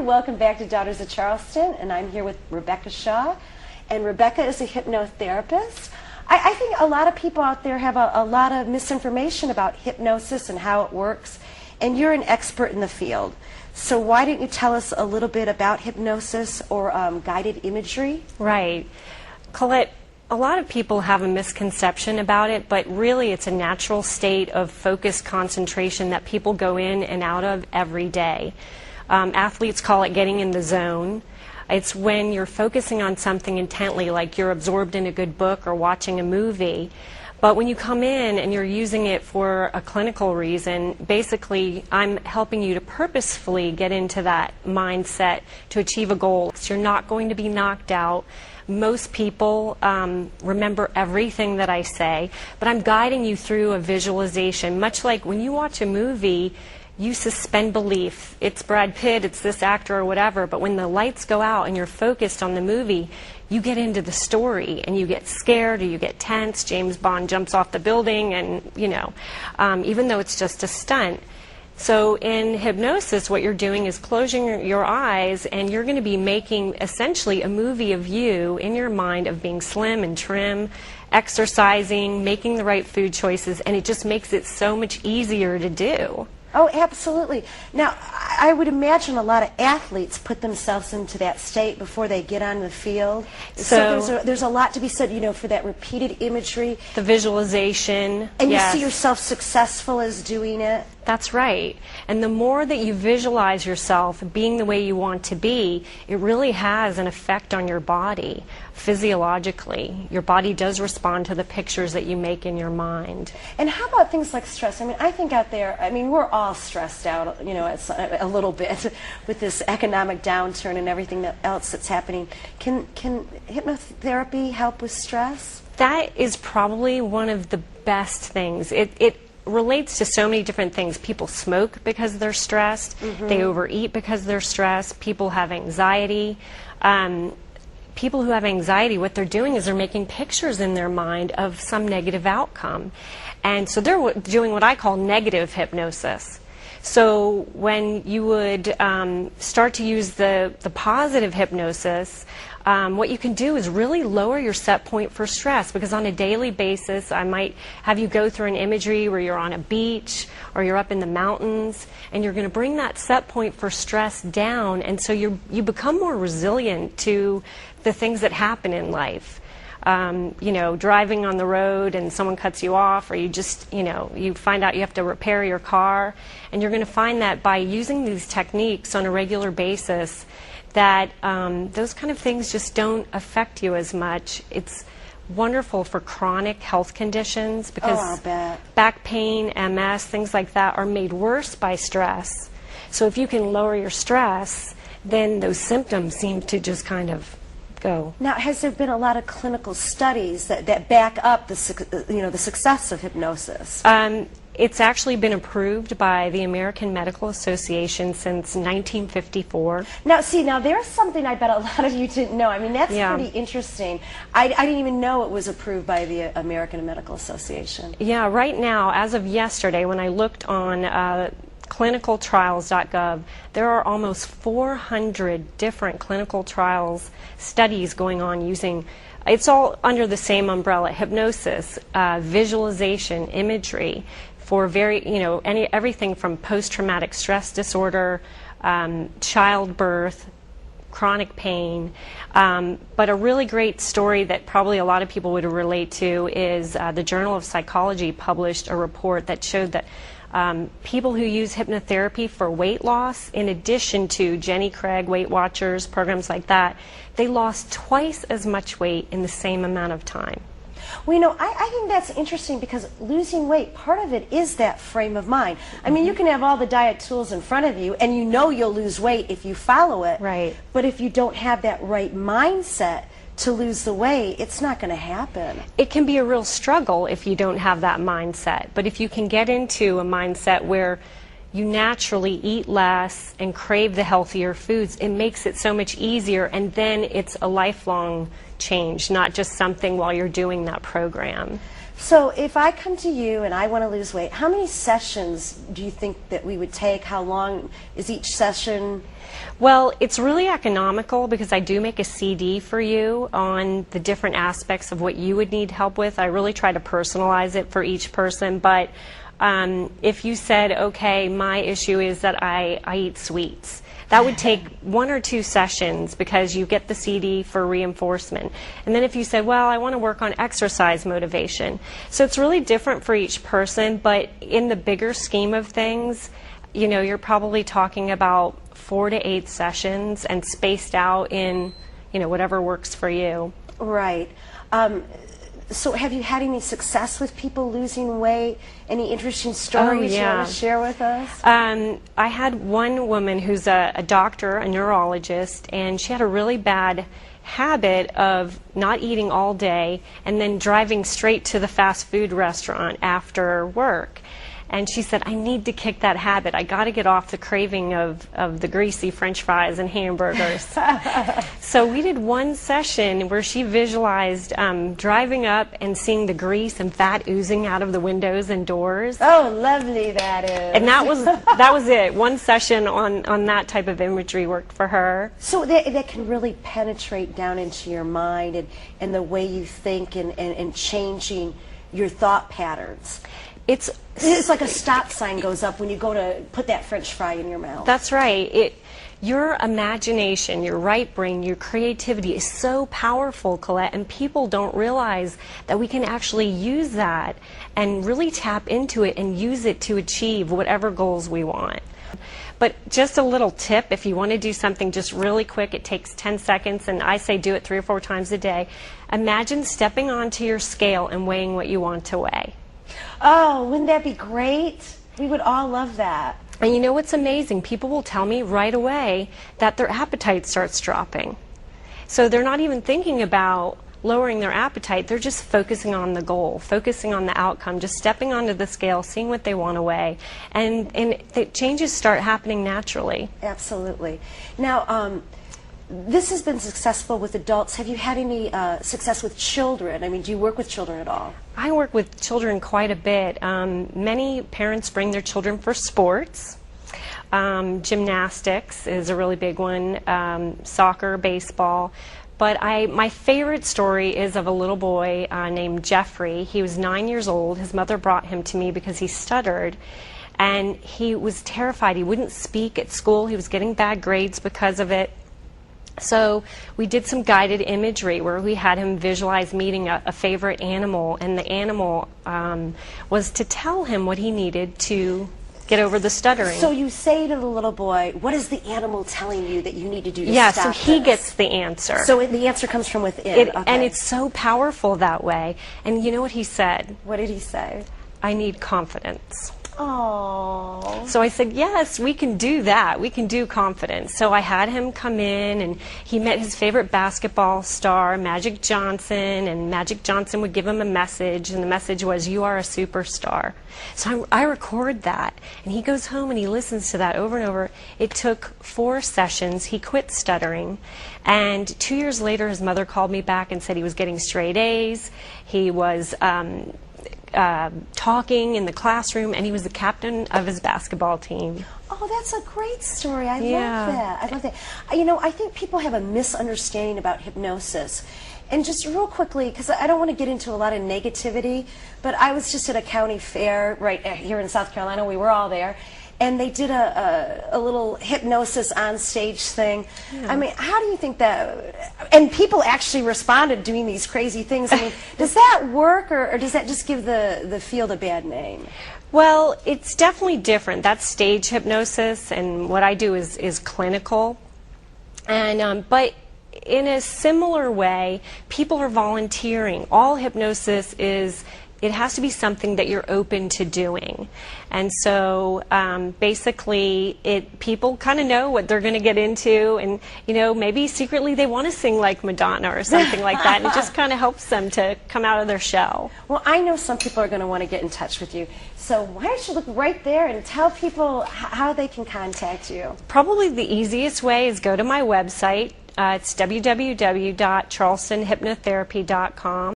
welcome back to Daughters of Charleston, and I'm here with Rebecca Shaw, and Rebecca is a hypnotherapist. I think a lot of people out there have a lot of misinformation about hypnosis and how it works, and you're an expert in the field. So why don't you tell us a little bit about hypnosis or guided imagery? Right. Colette, a lot of people have a misconception about it, but really it's a natural state of focused concentration that people go in and out of every day. Athletes call it getting in the zone. It's when you're focusing on something intently, like you're absorbed in a good book or watching a movie. But when you come in and you're using it for a clinical reason, basically I'm helping you to purposefully get into that mindset to achieve a goal. So you're not going to be knocked out. Most people remember everything that I say, but I'm guiding you through a visualization, much like when you watch a movie, you suspend belief. It's Brad Pitt, it's this actor or whatever, but when the lights go out and you're focused on the movie, you get into the story and you get scared or you get tense. James Bond jumps off the building and, you know, even though it's just a stunt. So in hypnosis, what you're doing is closing your eyes, and you're going to be making essentially a movie of you in your mind of being slim and trim, exercising, making the right food choices, and it just makes it so much easier to do. Oh, absolutely. Now, I would imagine a lot of athletes put themselves into that state before they get on the field. So there's a lot to be said, you know, for that repeated imagery. The visualization. And yes. You see yourself successful as doing it. That's right. And the more that you visualize yourself being the way you want to be, it really has an effect on your body physiologically. Your body does respond to the pictures that you make in your mind. And how about things like stress? I mean, I think out there, I mean, we're all stressed out, you know, a little bit with this economic downturn and everything else that's happening. Can hypnotherapy help with stress? That is probably one of the best things. It relates to so many different things. People smoke because they're stressed. Mm-hmm. They overeat because they're stressed. People have anxiety. People who have anxiety, what they're doing is they're making pictures in their mind of some negative outcome. And so they're doing what I call negative hypnosis. So when you would start to use the positive hypnosis, what you can do is really lower your set point for stress, because on a daily basis I might have you go through an imagery where you're on a beach or you're up in the mountains, and you're going to bring that set point for stress down, and so you become more resilient to the things that happen in life. You know, driving on the road and someone cuts you off, or you just, you know, you find out you have to repair your car, and you're going to find that by using these techniques on a regular basis, that those kind of things just don't affect you as much. It's wonderful for chronic health conditions, because back pain, MS, things like that are made worse by stress. So if you can lower your stress, then those symptoms seem to just kind of go. Now, has there been a lot of clinical studies that back up the success of hypnosis? It's actually been approved by the American Medical Association since 1954. Now, see, there's something I bet a lot of you didn't know. I mean, that's pretty interesting. I didn't even know it was approved by the American Medical Association. Yeah, right now, as of yesterday, when I looked on clinicaltrials.gov, there are almost 400 different clinical trials studies going on using, it's all under the same umbrella: hypnosis, visualization, imagery, for everything from post-traumatic stress disorder, childbirth, chronic pain. But a really great story that probably a lot of people would relate to is the Journal of Psychology published a report that showed that people who use hypnotherapy for weight loss, in addition to Jenny Craig, Weight Watchers, programs like that, they lost twice as much weight in the same amount of time. Well, you know, I think that's interesting, because losing weight, part of it is that frame of mind. I mean, you can have all the diet tools in front of you, and you know you'll lose weight if you follow it. Right. But if you don't have that right mindset to lose the weight, it's not going to happen. It can be a real struggle if you don't have that mindset. But if you can get into a mindset where you naturally eat less and crave the healthier foods, it makes it so much easier, and then it's a lifelong change, not just something while you're doing that program. So if I come to you and I want to lose weight, how many sessions do you think that we would take? How long is each session? Well, it's really economical because I do make a CD for you on the different aspects of what you would need help with. I really try to personalize it for each person, but if you said, okay, my issue is that I eat sweets, that would take 1 or 2 sessions because you get the CD for reinforcement. And then if you said, well, I want to work on exercise motivation. So it's really different for each person, but in the bigger scheme of things, you know, you're probably talking about 4 to 8 sessions and spaced out in, you know, whatever works for you. Right. So have you had any success with people losing weight? Any interesting stories you want to share with us? I had one woman who's a doctor, a neurologist, and she had a really bad habit of not eating all day and then driving straight to the fast food restaurant after work. And she said, I need to kick that habit. I got to get off the craving of the greasy French fries and hamburgers. So we did one session where she visualized driving up and seeing the grease and fat oozing out of the windows and doors. Oh, lovely that is. And that was it. One session on that type of imagery worked for her. So that can really penetrate down into your mind and the way you think and changing your thought patterns. It's like a stop sign goes up when you go to put that French fry in your mouth. That's right. Your imagination, your right brain, your creativity is so powerful, Colette, and people don't realize that we can actually use that and really tap into it and use it to achieve whatever goals we want. But just a little tip, if you want to do something just really quick, it takes 10 seconds, and I say do it 3 or 4 times a day. Imagine stepping onto your scale and weighing what you want to weigh. Oh, wouldn't that be great? We would all love that. And you know what's amazing? People will tell me right away that their appetite starts dropping. So they're not even thinking about lowering their appetite. They're just focusing on the goal, focusing on the outcome, just stepping onto the scale, seeing what they want to weigh. And the changes start happening naturally. Absolutely. Now, this has been successful with adults. Have you had any success with children? I mean, do you work with children at all? I work with children quite a bit. Many parents bring their children for sports. Gymnastics is a really big one, soccer, baseball. But my favorite story is of a little boy named Jeffrey. He was 9 years old. His mother brought him to me because he stuttered. And he was terrified. He wouldn't speak at school. He was getting bad grades because of it. So we did some guided imagery where we had him visualize meeting a favorite animal, and the animal was to tell him what he needed to get over the stuttering. So you say to the little boy, what is the animal telling you that you need to do to yeah, stop so he this? gets the answer. So the answer comes from within. Okay. And it's so powerful that way. And you know what he said? What did he say? I need confidence. Oh. So I said, yes, we can do that. We can do confidence. So I had him come in, and he met his favorite basketball star, Magic Johnson, and Magic Johnson would give him a message, and the message was, you are a superstar. So I record that, and he goes home and he listens to that over and over. It took 4 sessions. He quit stuttering, and 2 years later his mother called me back and said he was getting straight A's. He was talking in the classroom, and he was the captain of his basketball team. Oh, that's a great story. I love that. I love that. You know, I think people have a misunderstanding about hypnosis. And just real quickly, because I don't want to get into a lot of negativity, but I was just at a county fair right here in South Carolina. We were all there. And they did a little hypnosis on stage thing. Yeah. I mean, how do you think that, and people actually responded doing these crazy things. I mean, does that work, or does that just give the field a bad name? Well, it's definitely different. That's stage hypnosis, and what I do is clinical. And but in a similar way, people are volunteering. All hypnosis is, it has to be something that you're open to doing. And so basically people kind of know what they're going to get into, and you know, maybe secretly they want to sing like Madonna or something like that, and it just kind of helps them to come out of their shell. Well, I know some people are going to want to get in touch with you. So why don't you look right there and tell people how they can contact you? Probably the easiest way is go to my website. It's www.charlestonhypnotherapy.com.